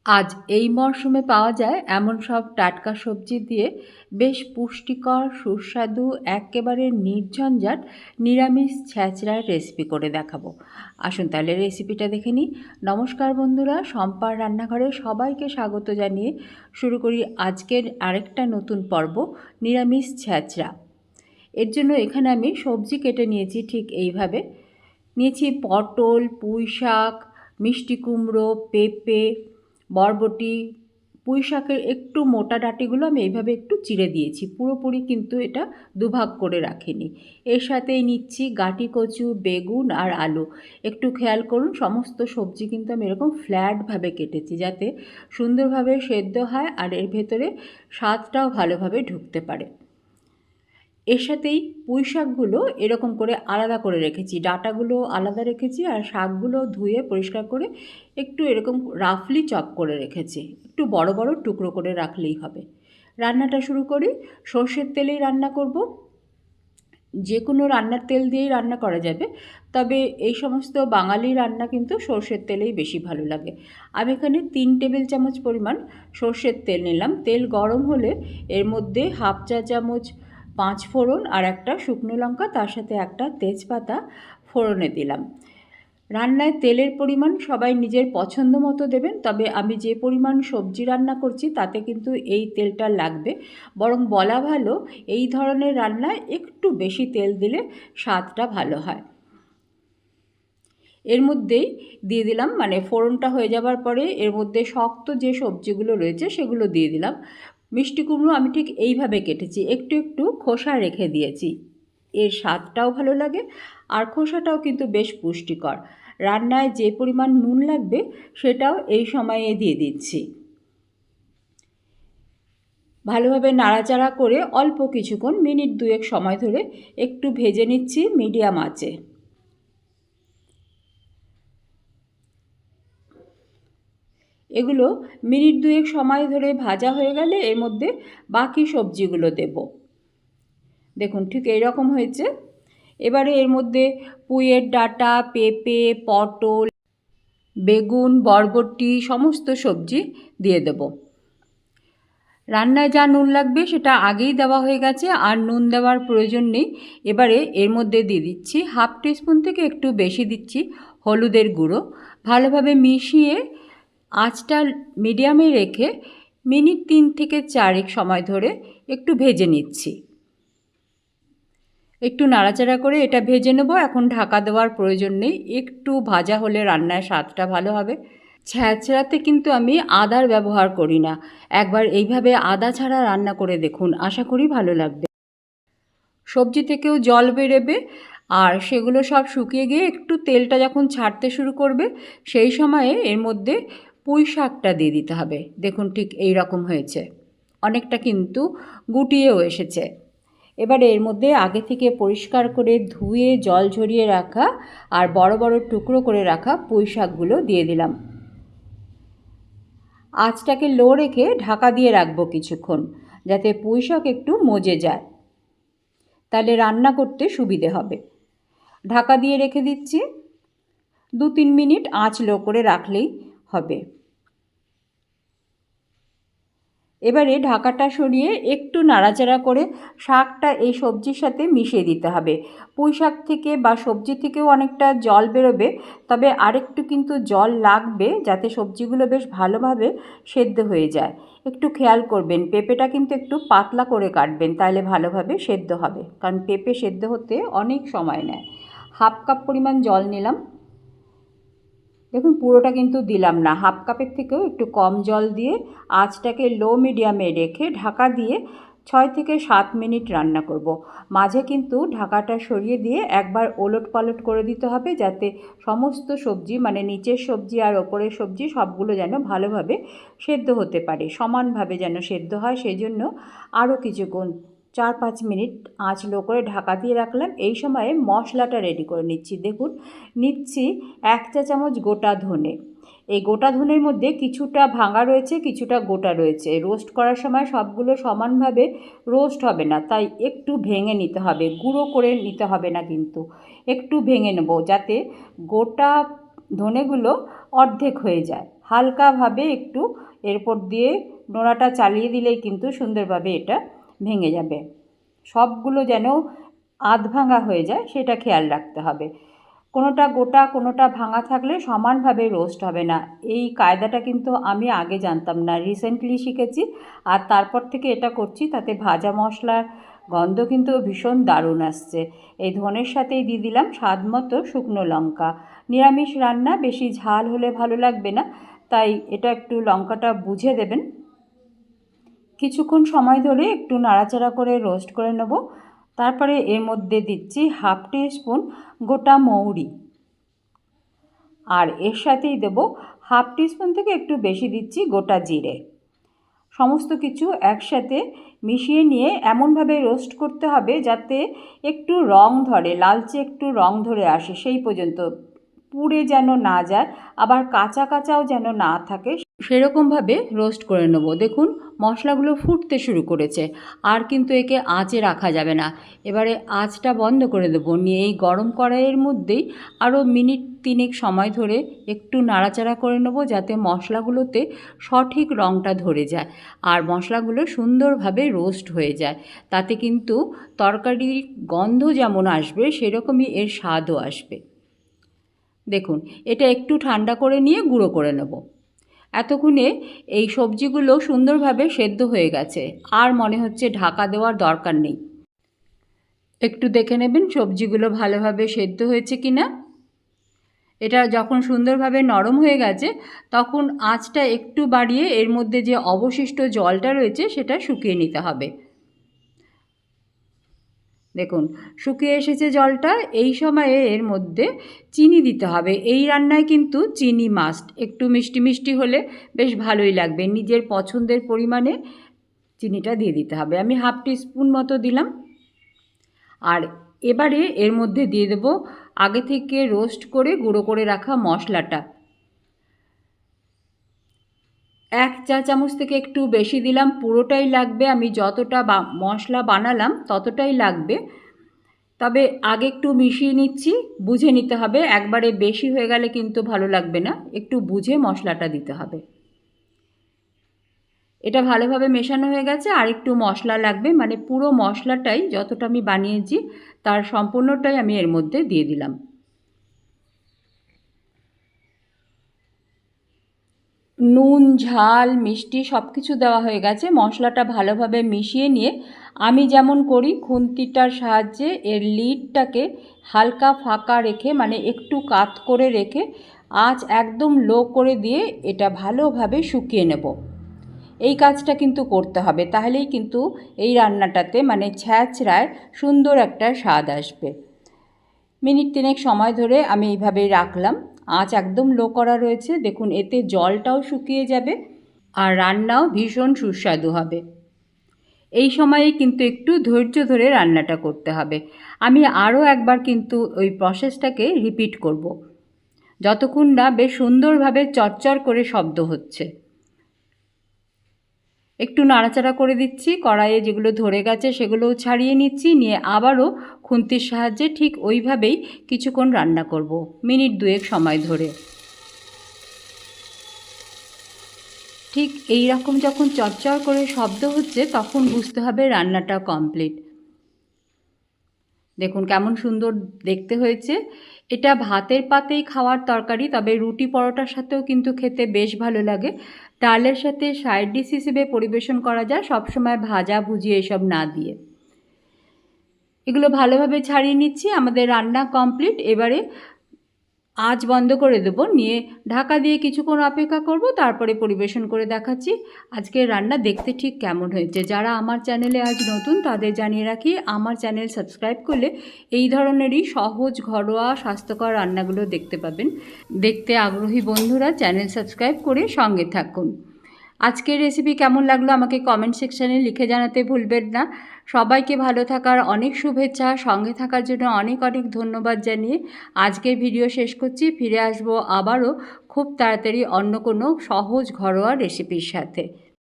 আজ এই মরশুমে পাওয়া যায় এমন সব টাটকা সবজি দিয়ে বেশ পুষ্টিকর সুস্বাদু এক্কেবারে নির্ঝঞ্ঝাট নিরামিষ ছ্যাঁচড়ার রেসিপি করে দেখাবো। আসুন তাহলে রেসিপিটা দেখে নিই। নমস্কার বন্ধুরা, শম্পার রান্নাঘরে সবাইকে স্বাগত জানিয়ে শুরু করি আজকের আরেকটা নতুন পর্ব, নিরামিষ ছ্যাঁচড়া। এর জন্য এখানে আমি সবজি কেটে নিয়েছি ঠিক এইভাবে। নিয়েছি পটল, পুঁই শাক, মিষ্টি কুমড়ো, পেঁপে, বরবটি। পুঁই শাকের একটু মোটা ডাঁটিগুলো আমি এইভাবে একটু চিড়ে দিয়েছি, পুরোপুরি কিন্তু এটা দুভাগ করে রাখিনি। এর সাথেই নিচ্ছি গাঁটি কচু, বেগুন আর আলু। একটু খেয়াল করুন, সমস্ত সবজি কিন্তু আমি এরকম ফ্ল্যাটভাবে কেটেছি যাতে সুন্দরভাবে সেদ্ধ হয় আর এর ভেতরে স্বাদটাও ভালোভাবে ঢুকতে পারে। এর সাথেই পুঁই শাকগুলো এরকম করে আলাদা করে রেখেছি, ডাঁটাগুলো আলাদা রেখেছি আর শাকগুলো ধুয়ে পরিষ্কার করে একটু এরকম রাফলি চপ করে রেখেছি। একটু বড় বড় টুকরো করে রাখলেই হবে। রান্নাটা শুরু করি। সর্ষের তেলেই রান্না করব। যে কোনো রান্নার তেল দিয়েই রান্না করা যাবে, তবে এই সমস্ত বাঙালি রান্না কিন্তু সর্ষের তেলেই বেশি ভালো লাগে। আমি এখানে 3 টেবিল চামচ পরিমাণ সর্ষের তেল নিলাম। তেল গরম হলে এর মধ্যে হাফ চা চামচ 5 ফোড়ন আর একটা শুকনো লঙ্কা, তার সাথে একটা তেজপাতা ফোড়নে দিলাম। রান্নায় তেলের পরিমাণ সবাই নিজের পছন্দ মতো দেবেন, তবে আমি যে পরিমাণ সবজি রান্না করছি তাতে কিন্তু এই তেলটা লাগবে। বরং বলা ভালো, এই ধরনের রান্নায় একটু বেশি তেল দিলে স্বাদটা ভালো হয়। এর মধ্যেই দিয়ে দিলাম, মানে ফোড়নটা হয়ে যাবার পরে এর মধ্যে শক্ত যে সবজিগুলো রয়েছে সেগুলো দিয়ে দিলাম। মিষ্টি কুমড়ো আমি ঠিক এইভাবে কেটেছি, একটু একটু খোসা রেখে দিয়েছি। এর স্বাদটাও ভালো লাগে আর খোসাটাও কিন্তু বেশ পুষ্টিকর। রান্নায় যে পরিমাণ নুন লাগবে সেটাও এই সময়ে দিয়ে দিচ্ছি। ভালোভাবে নাড়াচাড়া করে অল্প কিছুক্ষণ, মিনিট 2 সময় ধরে একটু ভেজে নিচ্ছি মিডিয়াম আঁচে। এগুলো মিনিট 2 সময় ধরে ভাজা হয়ে গেলে এর মধ্যে বাকি সবজিগুলো দেব। দেখুন ঠিক এইরকম হয়েছে। এবারে এর মধ্যে পুঁইয়ের ডাঁটা, পেঁপে, পটল, বেগুন, বরবটি সমস্ত সবজি দিয়ে দেব। রান্নায় যা নুন লাগবে সেটা আগেই দেওয়া হয়ে গেছে, আর নুন দেওয়ার প্রয়োজন নেই। এবারে এর মধ্যে দিয়ে দিচ্ছি হাফ টিস্পুন থেকে একটু বেশি দিচ্ছি হলুদের গুঁড়ো। ভালোভাবে মিশিয়ে আঁচটা মিডিয়ামে রেখে মিনিট 3 থেকে 4 সময় ধরে একটু ভেজে নিচ্ছি। একটু নাড়াচাড়া করে এটা ভেজে নেব। এখন ঢাকা দেওয়ার প্রয়োজন নেই, একটু ভাজা হলে রান্নায় স্বাদটা ভালো হবে। ছ্যাঁচড়াতে কিন্তু আমি আদার ব্যবহার করি না। একবার এইভাবে আদা ছাড়া রান্না করে দেখুন, আশা করি ভালো লাগবে। সবজি থেকেও জল বেরোবে আর সেগুলো সব শুকিয়ে গিয়ে একটু তেলটা যখন ছাড়তে শুরু করবে সেই সময়ে এর মধ্যে পুঁই শাকটা দিয়ে দিতে হবে। দেখুন ঠিক এই রকম হয়েছে, অনেকটা কিন্তু গুটিয়েও এসেছে। এবারে এর মধ্যে আগে থেকে পরিষ্কার করে ধুয়ে জল ঝরিয়ে রাখা আর বড় বড় টুকরো করে রাখা পুঁই শাকগুলো দিয়ে দিলাম। আঁচটাকে লো রেখে ঢাকা দিয়ে রাখবো কিছুক্ষণ, যাতে পুঁই শাক একটু মজে যায়, তাহলে রান্না করতে সুবিধে হবে। ঢাকা দিয়ে রেখে দিচ্ছি। 2-3 মিনিট আঁচ লো করে রাখলেই হবে। এবারে ঢাকাটা সরিয়ে একটু নাড়াচাড়া করে শাকটা এই সবজির সাথে মিশিয়ে দিতে হবে। পুঁই শাক থেকে বা সবজি থেকেও অনেকটা জল বেরোবে, তবে আরেকটু কিন্তু জল লাগবে যাতে সবজিগুলো বেশ ভালোভাবে সেদ্ধ হয়ে যায়। একটু খেয়াল করবেন, পেঁপেটা কিন্তু একটু পাতলা করে কাটবেন, তাহলে ভালোভাবে সেদ্ধ হবে, কারণ পেঁপে সেদ্ধ হতে অনেক সময় নেয়। হাফ কাপ পরিমাণ জল নিলাম। দেখুন পুরোটা কিন্তু দিলাম না, হাফ কাপের থেকেও একটু কম জল দিয়ে আঁচটাকে লো মিডিয়ামে রেখে ঢাকা দিয়ে 6 থেকে 7 মিনিট রান্না করব। মাঝে কিন্তু ঢাকাটা সরিয়ে দিয়ে একবার ওলট পালট করে দিতে হবে, যাতে সমস্ত সবজি, মানে নিচের সবজি আর ওপরের সবজি সবগুলো যেন ভালোভাবে সেদ্ধ হতে পারে, সমানভাবে যেন সেদ্ধ হয়। সেই জন্য আরও কিছুক্ষণ 4-5 মিনিট আঁচ লো করে ঢাকা দিয়ে রাখলাম। এই সময়ে মশলাটা রেডি করে নিচ্ছি। দেখুন নিচ্ছি 1 চা চামচ গোটা ধনে। এই গোটা ধনের মধ্যে কিছুটা ভাঙা রয়েছে, কিছুটা গোটা রয়েছে। রোস্ট করার সময় সবগুলো সমানভাবে রোস্ট হবে না, তাই একটু ভেঙে নিতে হবে, গুঁড়ো করে নিতে হবে না, কিন্তু একটু ভেঙে নেব যাতে গোটা ধনেগুলো অর্ধেক হয়ে যায়। হালকাভাবে একটু এরপর দিয়ে নোড়াটা চালিয়ে দিলেই কিন্তু সুন্দরভাবে এটা ভেঙে যাবে। সবগুলো যেন আধ ভাঙা হয়ে যায় সেটা খেয়াল রাখতে হবে। কোনোটা গোটা কোনোটা ভাঙা থাকলে সমানভাবে রোস্ট হবে না। এই কায়দাটা কিন্তু আমি আগে জানতাম না, রিসেন্টলি শিখেছি। আর তারপর থেকে এটা করছি, তাতে ভাজা মশলার গন্ধ কিন্তু ভীষণ দারুণ আসছে। এই ধনের সাথেই দিয়ে দিলাম স্বাদ মতো শুকনো লঙ্কা। নিরামিষ রান্না বেশি ঝাল হলে ভালো লাগবে না, তাই এটা একটু লঙ্কাটা বুঝে দেবেন। কিছুক্ষণ সময় ধরে একটু নাড়াচাড়া করে রোস্ট করে নেব। তারপরে এর মধ্যে দিচ্ছি হাফ টিস্পুন গোটা মৌরি, আর এর সাথেই দেব হাফ টিস্পুন থেকে একটু বেশি দিচ্ছি গোটা জিরে। সমস্ত কিছু একসাথে মিশিয়ে নিয়ে এমনভাবে রোস্ট করতে হবে যাতে একটু রং ধরে, লালচে একটু রং ধরে আসে, সেই পর্যন্ত পুড়ে যেন না যায়, আবার কাঁচা কাঁচাও যেন না থাকে, সেরকমভাবে রোস্ট করে নেব। দেখুন মশলাগুলো ফুটতে শুরু করেছে, আর কিন্তু একে আঁচে রাখা যাবে না। এবারে আঁচটা বন্ধ করে দেবো, নিয়ে এই গরম কড়াইয়ের মধ্যেই আরও মিনিট 3 সময় ধরে একটু নাড়াচাড়া করে নেব যাতে মশলাগুলোতে সঠিক রঙটা ধরে যায় আর মশলাগুলো সুন্দরভাবে রোস্ট হয়ে যায়। তাতে কিন্তু তরকারির গন্ধ যেমন আসবে সেরকমই এর স্বাদও আসবে। দেখুন এটা একটু ঠান্ডা করে নিয়ে গুঁড়ো করে নেব। এতক্ষণে এই সবজিগুলো সুন্দরভাবে সেদ্ধ হয়ে গেছে, আর মনে হচ্ছে ঢাকা দেওয়ার দরকার নেই। একটু দেখে নেবেন সবজিগুলো ভালোভাবে সেদ্ধ হয়েছে কি না। এটা যখন সুন্দরভাবে নরম হয়ে গেছে তখন আঁচটা একটু বাড়িয়ে এর মধ্যে যে অবশিষ্ট জলটা রয়েছে সেটা শুকিয়ে নিতে হবে। দেখুন শুকিয়ে এসেছে জলটা। এই সময়ে এর মধ্যে চিনি দিতে হবে। এই রান্নায় কিন্তু চিনি মাস্ট, একটু মিষ্টি মিষ্টি হলে বেশ ভালোই লাগবে। নিজের পছন্দের পরিমাণে চিনিটা দিয়ে দিতে হবে। আমি হাফ টিস্পুন মতো দিলাম। আর এবারে এর মধ্যে দিয়ে দেব আগে থেকে রোস্ট করে গুঁড়ো করে রাখা মশলাটা। 1 চা চামচ থেকে একটু বেশি দিলাম, পুরোটাই লাগবে। আমি যতটা মশলা বানালাম ততটাই লাগবে। তবে আগে একটু মিশিয়ে নিচ্ছি, বুঝে নিতে হবে। একবারে বেশি হয়ে গেলে কিন্তু ভালো লাগবে না, একটু বুঝে মশলাটা দিতে হবে। এটা ভালোভাবে মেশানো হয়ে গেছে, আর একটু মশলা লাগবে, মানে পুরো মশলাটাই যতটা আমি বানিয়েছি তার সম্পূর্ণটাই আমি এর মধ্যে দিয়ে দিলাম। নুন ঝাল মিষ্টি সব কিছু দেওয়া হয়ে গেছে। মশলাটা ভালোভাবে মিশিয়ে নিয়ে আমি যেমন করি খুন্তিটার সাহায্যে এর লিডটাকে হালকা ফাঁকা রেখে, মানে একটু কাত করে রেখে আঁচ একদম লো করে দিয়ে এটা ভালোভাবে শুকিয়ে নেব। এই কাজটা কিন্তু করতে হবে, তাহলেই কিন্তু এই রান্নাটাতে মানে ছ্যাঁচড়ায় সুন্দর একটা স্বাদ আসবে। মিনিট 3 সময় ধরে আমি এইভাবেই রাখলাম। আঁচ একদম লো করা রয়েছে। দেখুন এতে জলটাও শুকিয়ে যাবে আর রান্নাও ভীষণ সুস্বাদু হবে। এই সময়ে কিন্তু একটু ধৈর্য ধরে রান্নাটা করতে হবে। আমি আরও একবার কিন্তু ওই প্রসেসটাকে রিপিট করব, যতক্ষণ না বেশ সুন্দরভাবে চরচর করে শব্দ হচ্ছে। একটু নাড়াচাড়া করে দিচ্ছি, কড়াইয়ে যেগুলো ধরে গেছে সেগুলোও ছাড়িয়ে নিচ্ছি, নিয়ে আবারও খুন্তির সাহায্যে ঠিক ওইভাবেই কিছুক্ষণ রান্না করব, মিনিট 2 সময় ধরে। ঠিক এই রকম যখন চরচর করে শব্দ হচ্ছে তখন বুঝতে হবে রান্নাটা কমপ্লিট। দেখুন কেমন সুন্দর দেখতে হয়েছে। এটা ভাতের পাতেই খাওয়ার তরকারি, তবে রুটি পরোটার সাথেও কিন্তু খেতে বেশ ভালো লাগে। ডালের সাথে সাইড ডিশ হিসেবে পরিবেশন করা যায়, সবসময় ভাজা ভুজি এসব না দিয়ে। এগুলো ভালোভাবে ছাড়িয়ে নিচ্ছি। আমাদের রান্না কমপ্লিট। এবারে আঁচ বন্ধ করে দেবো, নিয়ে ঢাকা দিয়ে কিছুক্ষণ অপেক্ষা করব, তারপরে পরিবেশন করে দেখাচ্ছি আজকের রান্না দেখতে ঠিক কেমন হয়েছে। যারা আমার চ্যানেলে আজ নতুন তাদের জানিয়ে রাখি, আমার চ্যানেল সাবস্ক্রাইব করলে এই ধরনেরই সহজ ঘরোয়া স্বাস্থ্যকর রান্নাগুলো দেখতে পাবেন। দেখতে আগ্রহী বন্ধুরা চ্যানেল সাবস্ক্রাইব করে সঙ্গে থাকুন। আজকের রেসিপি কেমন লাগলো আমাকে কমেন্ট সেকশানে লিখে জানাতে ভুলবেন না। সবাইকে ভালো থাকার অনেক শুভেচ্ছা, সঙ্গে থাকার জন্য অনেক অনেক ধন্যবাদ জানিয়ে আজকের ভিডিও শেষ করছি। ফিরে আসবো আবারও খুব তাড়াতাড়ি অন্য কোনো সহজ ঘরোয়া রেসিপির সাথে।